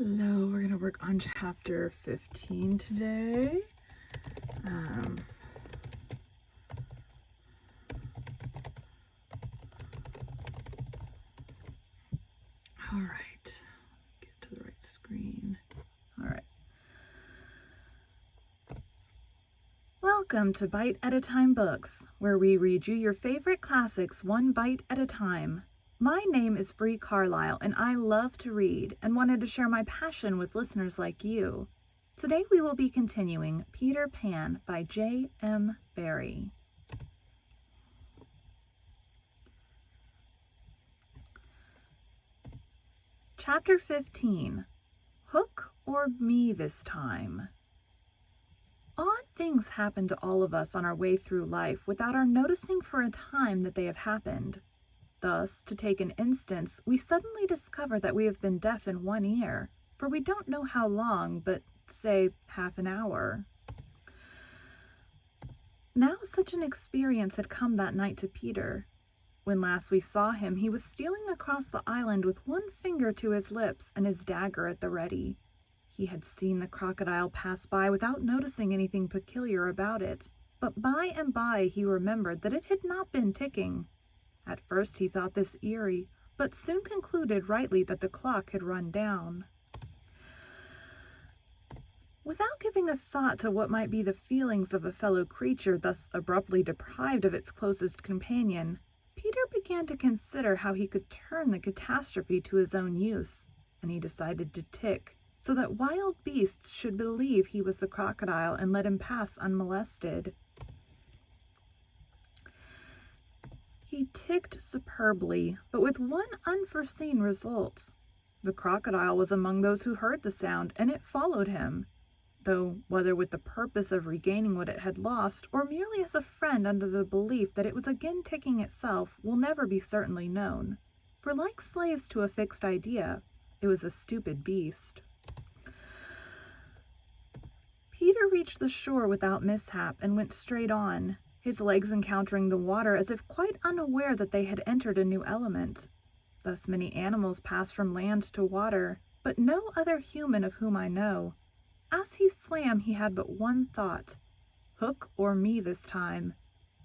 Hello, we're going to work on chapter 15 today. All right, get to the right screen. All right. Welcome to Bite at a Time Books, where we read you your favorite classics one bite at a time. My name is Bree Carlile, and I love to read and wanted to share my passion with listeners like you. Today we will be continuing Peter Pan by J.M. Barrie. Chapter 15. Hook or Me This Time? Odd things happen to all of us on our way through life without our noticing for a time that they have happened. Thus, to take an instance, we suddenly discover that we have been deaf in one ear, for we don't know how long, but say half an hour. Now such an experience had come that night to Peter. When last we saw him, he was stealing across the island with one finger to his lips and his dagger at the ready. He had seen the crocodile pass by without noticing anything peculiar about it, but by and by he remembered that it had not been ticking. At first he thought this eerie, but soon concluded rightly that the clock had run down. Without giving a thought to what might be the feelings of a fellow creature thus abruptly deprived of its closest companion, Peter began to consider how he could turn the catastrophe to his own use, and he decided to tick, so that wild beasts should believe he was the crocodile and let him pass unmolested. He ticked superbly, but with one unforeseen result. The crocodile was among those who heard the sound, and it followed him, though whether with the purpose of regaining what it had lost, or merely as a friend under the belief that it was again ticking itself, will never be certainly known, for like slaves to a fixed idea, it was a stupid beast. Peter reached the shore without mishap and went straight on, his legs encountering the water as if quite unaware that they had entered a new element. Thus many animals pass from land to water, but no other human of whom I know. As he swam, he had but one thought: hook or me this time.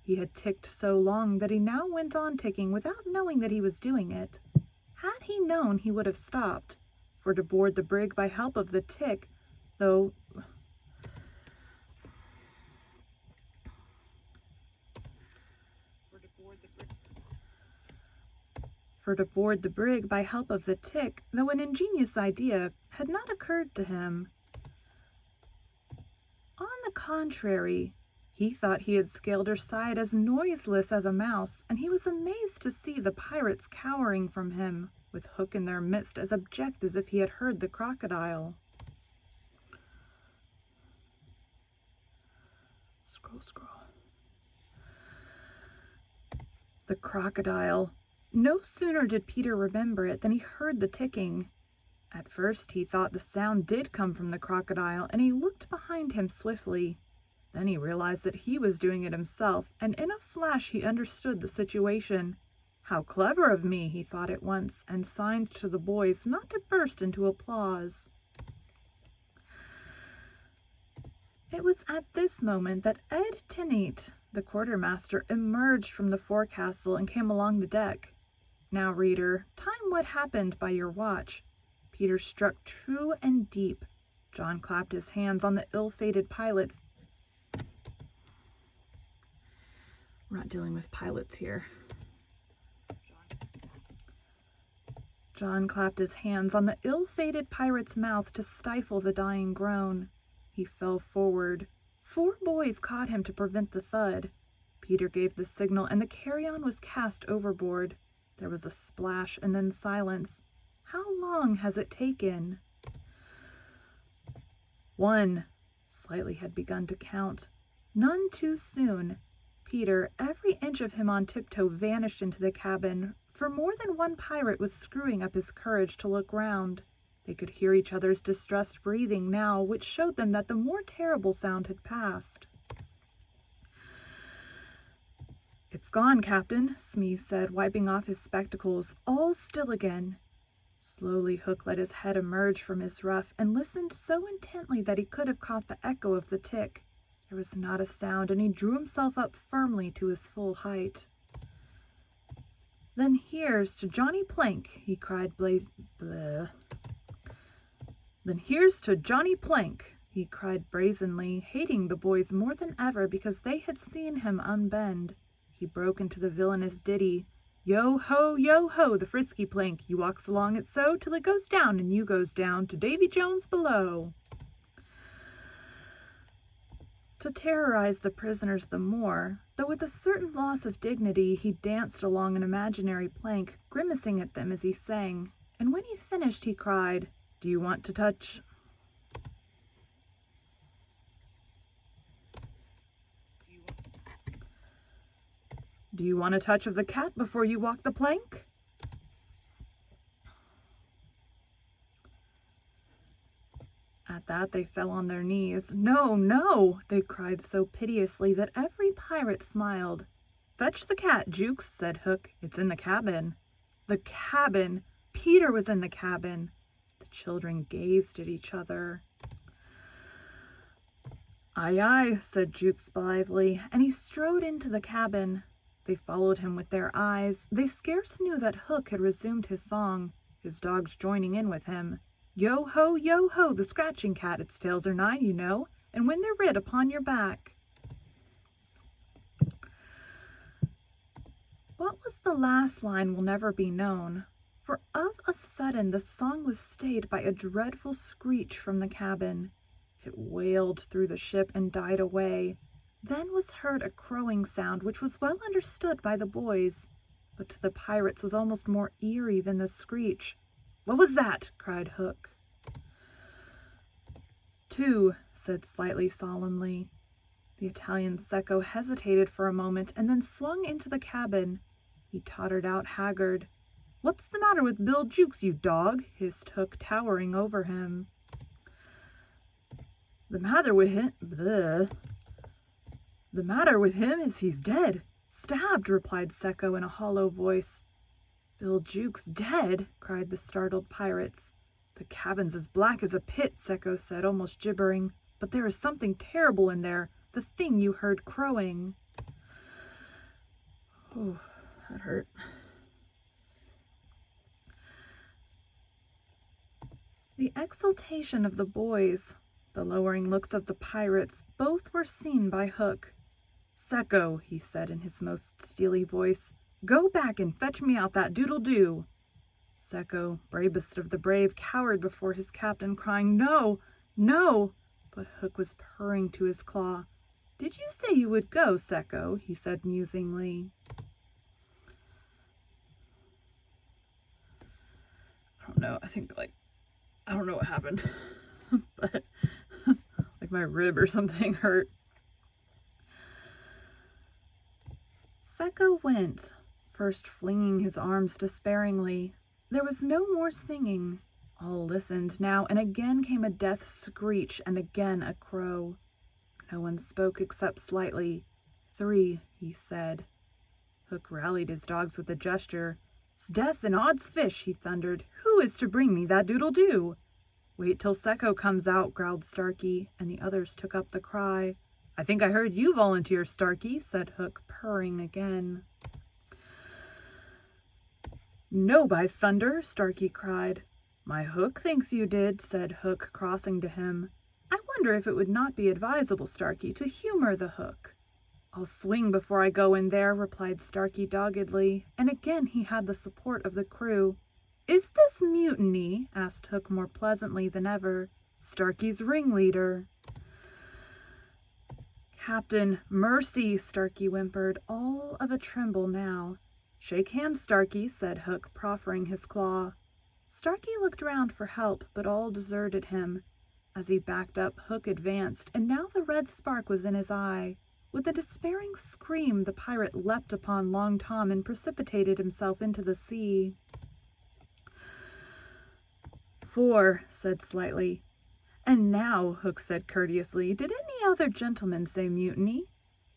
He had ticked so long that he now went on ticking without knowing that he was doing it. Had he known, he would have stopped, for to board the brig by help of the tick, though an ingenious idea, had not occurred to him. On the contrary, he thought he had scaled her side as noiseless as a mouse, and he was amazed to see the pirates cowering from him, with Hook in their midst as abject as if he had heard the crocodile. Scroll. The crocodile. No sooner did Peter remember it than he heard the ticking. At first he thought the sound did come from the crocodile, and he looked behind him swiftly. Then he realized that he was doing it himself, and in a flash he understood the situation. How clever of me, he thought at once, and signed to the boys not to burst into applause. It was at this moment that Ed Tinnate, the quartermaster, emerged from the forecastle and came along the deck. Now, reader, time what happened by your watch. Peter struck true and deep. John clapped his hands on the ill-fated pilots. We're not dealing with pilots here. John clapped his hands on the ill-fated pirate's mouth to stifle the dying groan. He fell forward. 4 boys caught him to prevent the thud. Peter gave the signal, and the carry-on was cast overboard. There was a splash and then silence. How long has it taken? 1. Slightly had begun to count. None too soon. Peter, every inch of him on tiptoe, vanished into the cabin, for more than one pirate was screwing up his courage to look round. They could hear each other's distressed breathing now, which showed them that the more terrible sound had passed. "It's gone, Captain," Smee said, wiping off his spectacles. "All still again." Slowly Hook let his head emerge from his ruff and listened so intently that he could have caught the echo of the tick. There was not a sound, and he drew himself up firmly to his full height. "Then here's to Johnny Plank," he cried Then here's to Johnny Plank, he cried brazenly, hating the boys more than ever because they had seen him unbend. He broke into the villainous ditty. Yo ho, the frisky plank, you walks along it so, till it goes down and you goes down to Davy Jones below. To terrorize the prisoners the more, though with a certain loss of dignity, he danced along an imaginary plank, grimacing at them as he sang, and when he finished he cried, Do you want to touch a touch of the cat before you walk the plank? At that they fell on their knees. No, no, they cried so piteously that every pirate smiled. Fetch the cat, Jukes, said Hook. It's in the cabin. The cabin! Peter was in the cabin. The children gazed at each other. Aye, aye, said Jukes blithely, and he strode into the cabin. They followed him with their eyes. They scarce knew that Hook had resumed his song, his dogs joining in with him. Yo ho, the scratching cat, its tails are 9, you know, and when they're rid upon your back. What was the last line will never be known, for of a sudden the song was stayed by a dreadful screech from the cabin. It wailed through the ship and died away. Then was heard a crowing sound which was well understood by the boys, but to the pirates was almost more eerie than the screech. What was that? Cried Hook. 2, said Slightly solemnly. The Italian Secco hesitated for a moment and then swung into the cabin. He tottered out haggard. What's the matter with Bill Jukes, you dog? Hissed Hook, towering over him. The matter with him is he's dead. Stabbed, replied Secco in a hollow voice. Bill Jukes dead? Cried the startled pirates. The cabin's as black as a pit, Secco said, almost gibbering. But there is something terrible in there, the thing you heard crowing. Oh, that hurt. The exultation of the boys, the lowering looks of the pirates, both were seen by Hook. Secco, he said in his most steely voice, go back and fetch me out that doodle-doo. Secco, bravest of the brave, cowered before his captain, crying, No, no! But Hook was purring to his claw. Did you say you would go, Secco? He said musingly. I don't know. I don't know what happened. But like my rib or something hurt. Secco went, first flinging his arms despairingly. There was no more singing. All listened now, and again came a death screech, and again a crow. No one spoke except Slightly. 3, he said. Hook rallied his dogs with a gesture. "'Sdeath and odds fish, he thundered. Who is to bring me that doodle-doo? Wait till Secco comes out, growled Starkey, and the others took up the cry. I think I heard you volunteer, Starkey, said Hook, purring again. No, by thunder, Starkey cried. My Hook thinks you did, said Hook, crossing to him. I wonder if it would not be advisable, Starkey, to humor the Hook. I'll swing before I go in there, replied Starkey doggedly, and again he had the support of the crew. Is this mutiny? Asked Hook more pleasantly than ever. Starkey's ringleader. Captain, mercy, Starkey whimpered, all of a tremble now. Shake hands, Starkey, said Hook, proffering his claw. Starkey looked round for help, but all deserted him. As he backed up, Hook advanced, and now the red spark was in his eye. With a despairing scream, the pirate leapt upon Long Tom and precipitated himself into the sea. 4, said Slightly. And now, Hook said courteously, did any other gentleman say mutiny?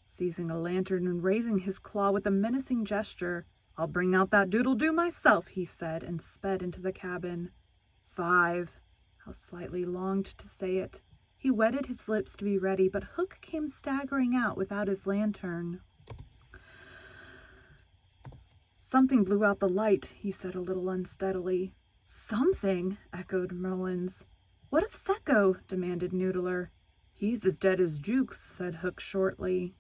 Seizing a lantern and raising his claw with a menacing gesture, "I'll bring out that doodle-doo myself," he said, and sped into the cabin. 5. How Slightly longed to say it. He wetted his lips to be ready, but Hook came staggering out without his lantern. "Something blew out the light," he said a little unsteadily. "Something?" echoed Mullins. "What of Secco?" demanded Noodler. "He's as dead as Jukes," said Hook shortly.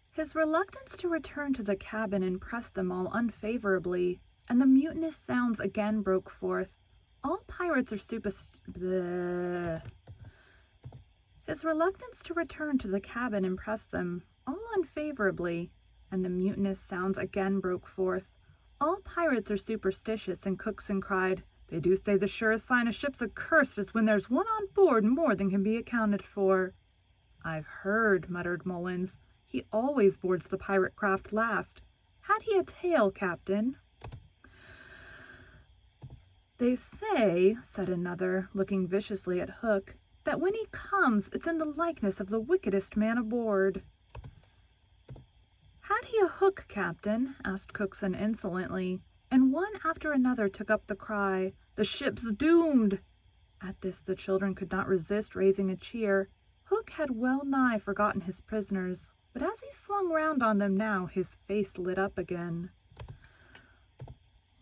His reluctance to return to the cabin impressed them all unfavorably, and the mutinous sounds again broke forth. All pirates are His reluctance to return to the cabin impressed them all unfavorably, and the mutinous sounds again broke forth. All pirates are superstitious, and Cookson cried, "They do say the surest sign a ship's accursed is when there's one on board more than can be accounted for." "I've heard," muttered Mullins. "He always boards the pirate craft last. Had he a tail, Captain?" "They say," said another, looking viciously at Hook, "that when he comes, it's in the likeness of the wickedest man aboard." "Had he a hook, Captain?" asked Cookson insolently, and one after another took up the cry, "The ship's doomed!" At this the children could not resist raising a cheer. Hook had well nigh forgotten his prisoners, but as he swung round on them now, his face lit up again.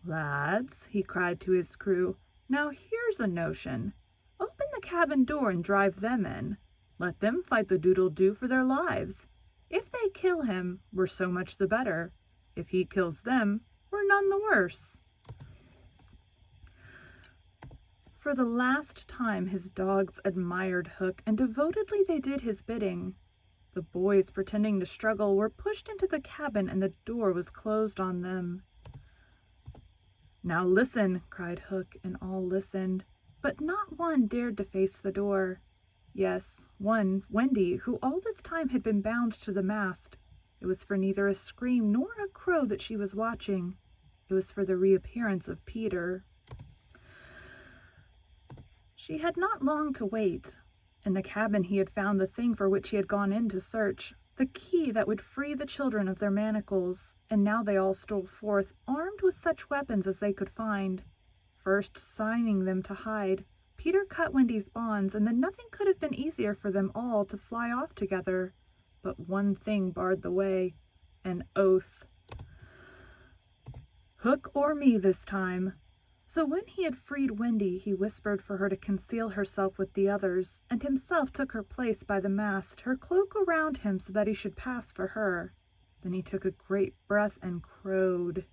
"Lads," he cried to his crew, "now here's a notion. Open the cabin door and drive them in. Let them fight the doodle-doo for their lives. If they kill him, we're so much the better. If he kills them, we're none the worse." For the last time his dogs admired Hook, and devotedly they did his bidding. The boys, pretending to struggle, were pushed into the cabin, and the door was closed on them. "Now listen," cried Hook, and all listened, but not one dared to face the door. Yes, one, Wendy, who all this time had been bound to the mast. It was for neither a scream nor a crow that she was watching. It was for the reappearance of Peter. She had not long to wait. In the cabin he had found the thing for which he had gone in to search, the key that would free the children of their manacles, and now they all stole forth, armed with such weapons as they could find. First signing them to hide, Peter cut Wendy's bonds, and then nothing could have been easier for them all to fly off together. But one thing barred the way, an oath. Hook or me this time. So when he had freed Wendy, he whispered for her to conceal herself with the others, and himself took her place by the mast, her cloak around him so that he should pass for her. Then he took a great breath and crowed.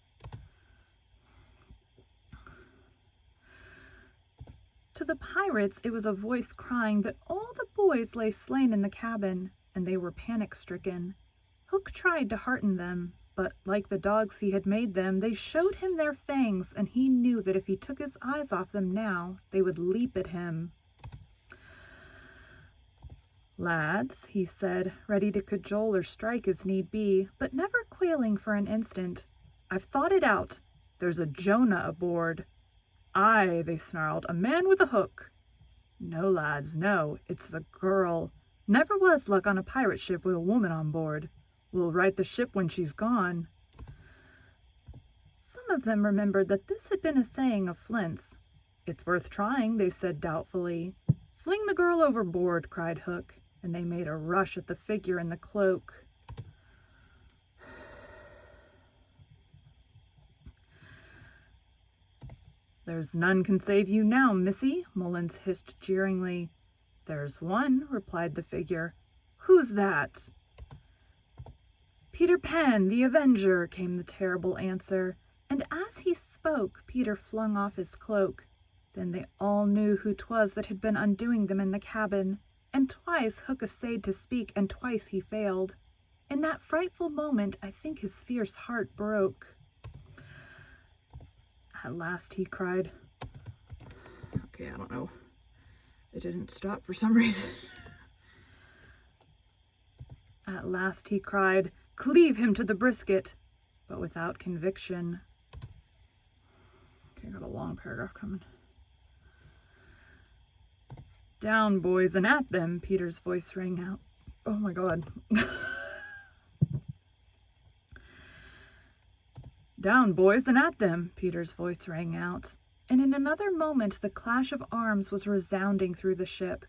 To the pirates it was a voice crying that all the boys lay slain in the cabin, and they were panic-stricken. Hook tried to hearten them, but like the dogs he had made them, they showed him their fangs, and he knew that if he took his eyes off them now, they would leap at him. "Lads," he said, ready to cajole or strike as need be, but never quailing for an instant, "I've thought it out. There's a Jonah aboard." "Aye," they snarled, "a man with a hook." "No, lads, no, it's the girl. Never was luck on a pirate ship with a woman on board. We'll right the ship when she's gone." Some of them remembered that this had been a saying of Flint's. "It's worth trying," they said doubtfully. "Fling the girl overboard," cried Hook, and they made a rush at the figure in the cloak. "There's none can save you now, missy," Mullins hissed jeeringly. "There's one," replied the figure. "Who's that?" "Peter Pan, the Avenger," came the terrible answer, and as he spoke, Peter flung off his cloak. Then they all knew who 'twas that had been undoing them in the cabin, and twice Hook essayed to speak, and twice he failed. In that frightful moment, I think his fierce heart broke. At last he cried, "Okay, I don't know. It didn't stop for some reason." At last he cried, "Cleave him to the brisket," but without conviction. Okay, I got a long paragraph coming. "Down, boys, and at them," Peter's voice rang out. Oh my God. "Down, boys, and at them!" Peter's voice rang out. And in another moment the clash of arms was resounding through the ship.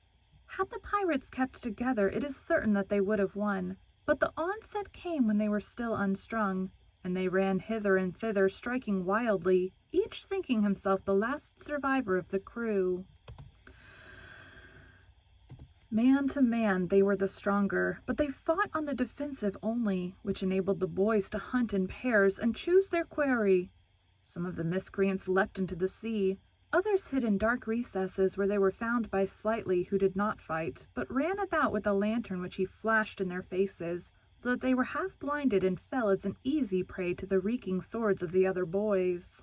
Had the pirates kept together, it is certain that they would have won. But the onset came when they were still unstrung, and they ran hither and thither, striking wildly, each thinking himself the last survivor of the crew. Man to man, they were the stronger, but they fought on the defensive only, which enabled the boys to hunt in pairs and choose their quarry. Some of the miscreants leapt into the sea. Others hid in dark recesses where they were found by Slightly, who did not fight, but ran about with a lantern which he flashed in their faces, so that they were half blinded and fell as an easy prey to the reeking swords of the other boys.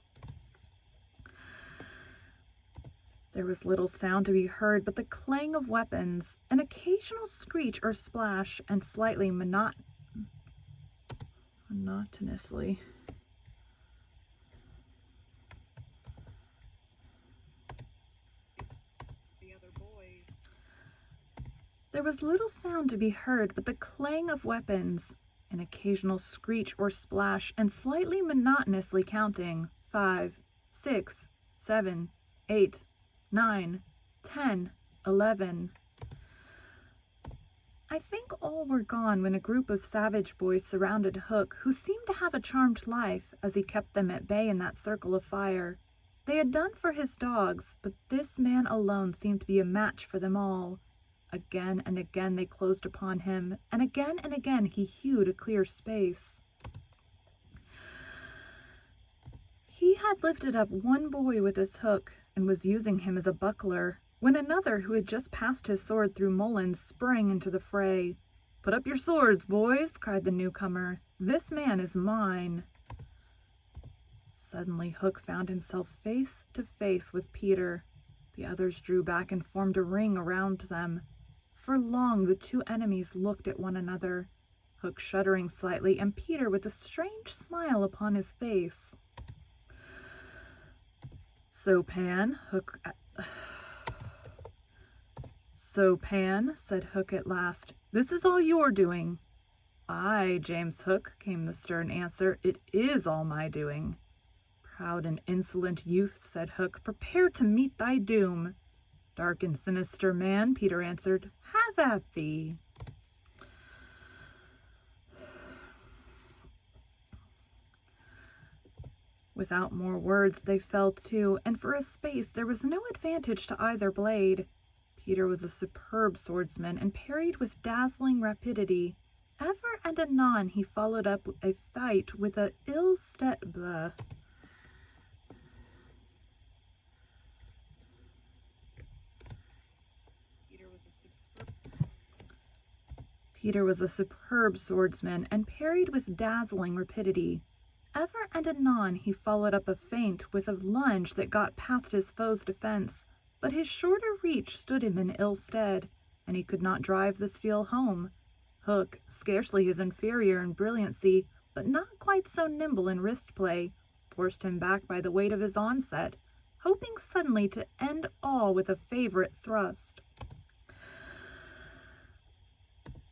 There was little sound to be heard but the clang of weapons, an occasional screech or splash, and slightly monotonously. There was little sound to be heard but the clang of weapons, an occasional screech or splash, and slightly monotonously counting 5, 6, 7, 8, 9, 10, 11. I think all were gone when a group of savage boys surrounded Hook, who seemed to have a charmed life as he kept them at bay in that circle of fire. They had done for his dogs, but this man alone seemed to be a match for them all. Again and again they closed upon him, and again he hewed a clear space. He had lifted up one boy with his hook and was using him as a buckler, when another, who had just passed his sword through Mullins, sprang into the fray. "Put up your swords, boys," cried the newcomer. "This man is mine." Suddenly Hook found himself face to face with Peter. The others drew back and formed a ring around them. For long the two enemies looked at one another, Hook shuddering slightly and Peter with a strange smile upon his face. So Pan, said Hook at last, "this is all your doing." "Aye, James Hook," came the stern answer, "it is all my doing." "Proud and insolent youth," said Hook, "prepare to meet thy doom." "Dark and sinister man," Peter answered, "have at thee." Without more words they fell to, and for a space there was no advantage to either blade. Peter was a superb swordsman and parried with dazzling rapidity. Ever and anon he followed up a fight with a Peter was a superb swordsman and parried with dazzling rapidity. Ever and anon he followed up a feint with a lunge that got past his foe's defense, but his shorter reach stood him in ill stead, and he could not drive the steel home. Hook, scarcely his inferior in brilliancy, but not quite so nimble in wrist play, forced him back by the weight of his onset, hoping suddenly to end all with a favorite thrust.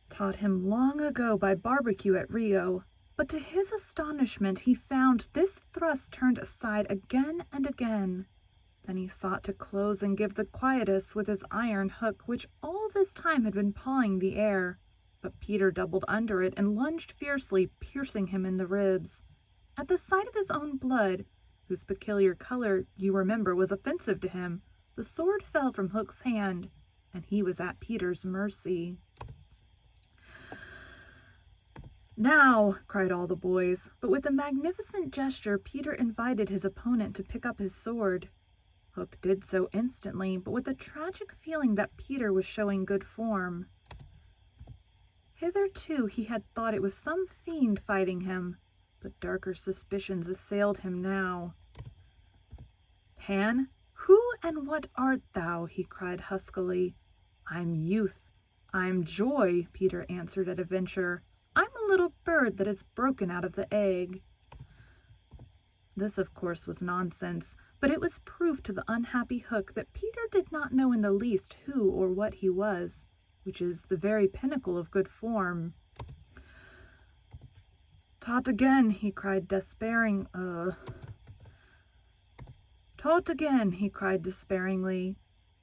Taught him long ago by barbecue at Rio, but to his astonishment he found this thrust turned aside again and again. Then he sought to close and give the quietus with his iron hook, which all this time had been pawing the air, but Peter doubled under it and lunged fiercely, piercing him in the ribs. At the sight of his own blood, whose peculiar color, you remember, was offensive to him, the sword fell from Hook's hand, and he was at Peter's mercy. "Now!" cried all the boys, but with a magnificent gesture Peter invited his opponent to pick up his sword. Hook did so instantly, but with a tragic feeling that Peter was showing good form. Hitherto he had thought it was some fiend fighting him, but darker suspicions assailed him now. "Pan, who and what art thou?" he cried huskily. "I'm youth, I'm joy," Peter answered at a venture. "I'm a little bird that has broken out of the egg." This, of course, was nonsense, but it was proof to the unhappy Hook that Peter did not know in the least who or what he was, which is the very pinnacle of good form. "Tot again," he cried, Tot again, he cried despairingly.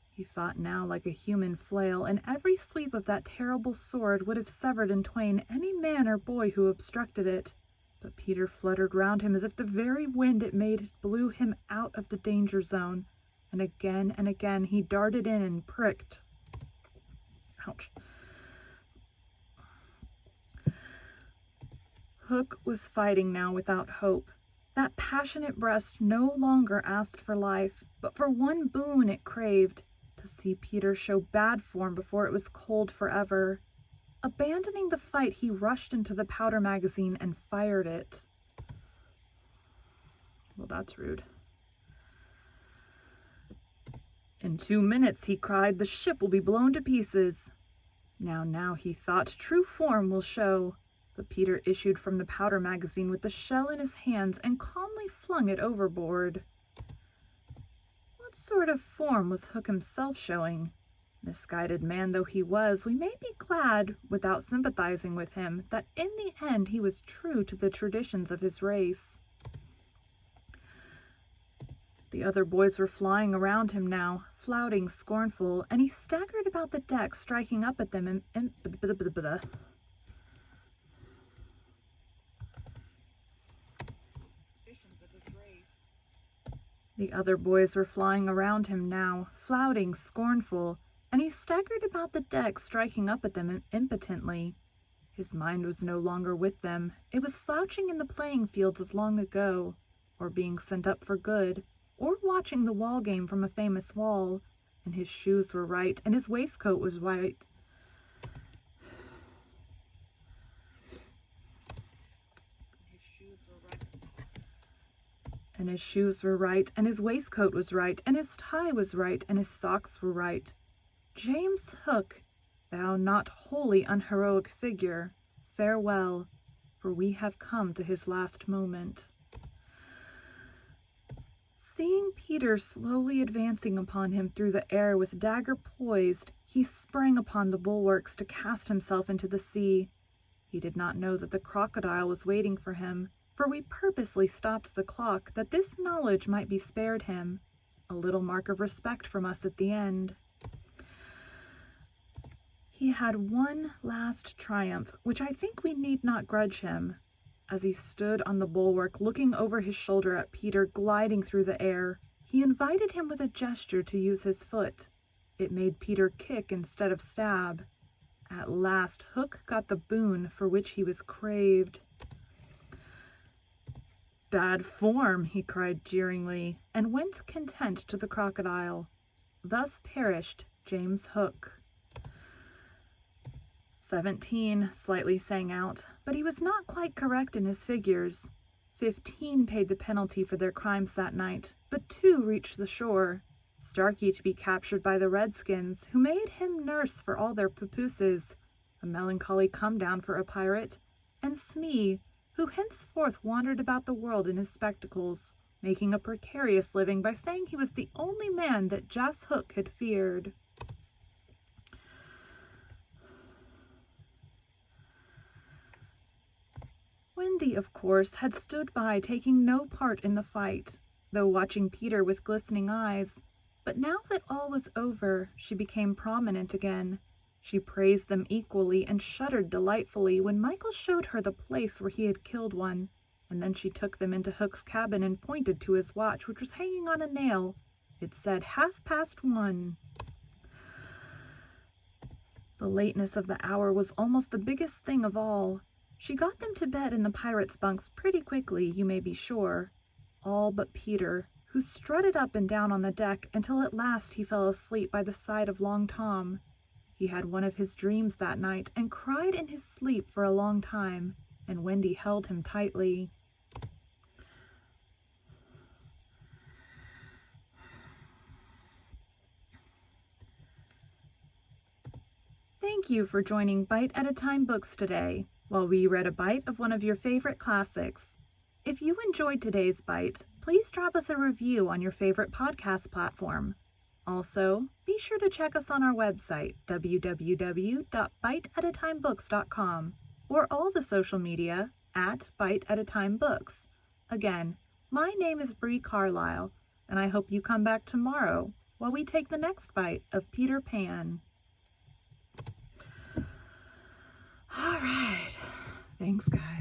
He fought now like a human flail, and every sweep of that terrible sword would have severed in twain any man or boy who obstructed it. But Peter fluttered round him as if the very wind it made blew him out of the danger zone, and again he darted in and pricked. Ouch. Hook was fighting now without hope. That passionate breast no longer asked for life, but for one boon it craved, to see Peter show bad form before it was cold forever. Abandoning the fight, he rushed into the powder magazine and fired it. Well, that's rude. "In 2 minutes," he cried, "the ship will be blown to pieces." Now, he thought, true form will show. But Peter issued from the powder magazine with the shell in his hands and calmly flung it overboard. What sort of form was Hook himself showing? Misguided man though he was, we may be glad, without sympathizing with him, that in the end he was true to the traditions of his race. The other boys were flying around him now, flouting scornful, and he staggered about the deck, striking up at them The other boys were flying around him now, flouting scornful, and he staggered about the deck, striking up at them impotently. His mind was no longer with them. It was slouching in the playing fields of long ago, or being sent up for good, or watching the wall game from a famous wall, and his shoes were right, and his waistcoat was right. And his shoes were right, and his waistcoat was right, and his tie was right, and his socks were right. James Hook, thou not wholly unheroic figure, farewell, for we have come to his last moment. Seeing Peter slowly advancing upon him through the air with dagger poised, he sprang upon the bulwarks to cast himself into the sea. He did not know that the crocodile was waiting for him, for we purposely stopped the clock that this knowledge might be spared him, a little mark of respect from us at the end. He had one last triumph, which I think we need not grudge him. As he stood on the bulwark looking over his shoulder at Peter gliding through the air, he invited him with a gesture to use his foot. It made Peter kick instead of stab. At last Hook got the boon for which he was craved. "Bad form," he cried jeeringly, and went content to the crocodile. Thus perished James Hook. 17, Slightly sang out, but he was not quite correct in his figures. 15 paid the penalty for their crimes that night, but 2 reached the shore. Starkey to be captured by the Redskins, who made him nurse for all their papooses, a melancholy come-down for a pirate, and Smee, who henceforth wandered about the world in his spectacles, making a precarious living by saying he was the only man that Jas Hook had feared. Wendy, of course, had stood by, taking no part in the fight, though watching Peter with glistening eyes. But now that all was over, she became prominent again. She praised them equally and shuddered delightfully when Michael showed her the place where he had killed one, and then she took them into Hook's cabin and pointed to his watch, which was hanging on a nail. It said 1:30. The lateness of the hour was almost the biggest thing of all. She got them to bed in the pirates' bunks pretty quickly, you may be sure. All but Peter, who strutted up and down on the deck until at last he fell asleep by the side of Long Tom. He had one of his dreams that night and cried in his sleep for a long time, and Wendy held him tightly. Thank you for joining Bite at a Time Books today, while we read a bite of one of your favorite classics. If you enjoyed today's bite, please drop us a review on your favorite podcast platform. Also, be sure to check us on our website, www.biteatatimebooks.com, or all the social media at Bite at a Time Books. Again, my name is Bree Carlile, and I hope you come back tomorrow while we take the next bite of Peter Pan. All right. Thanks, guys.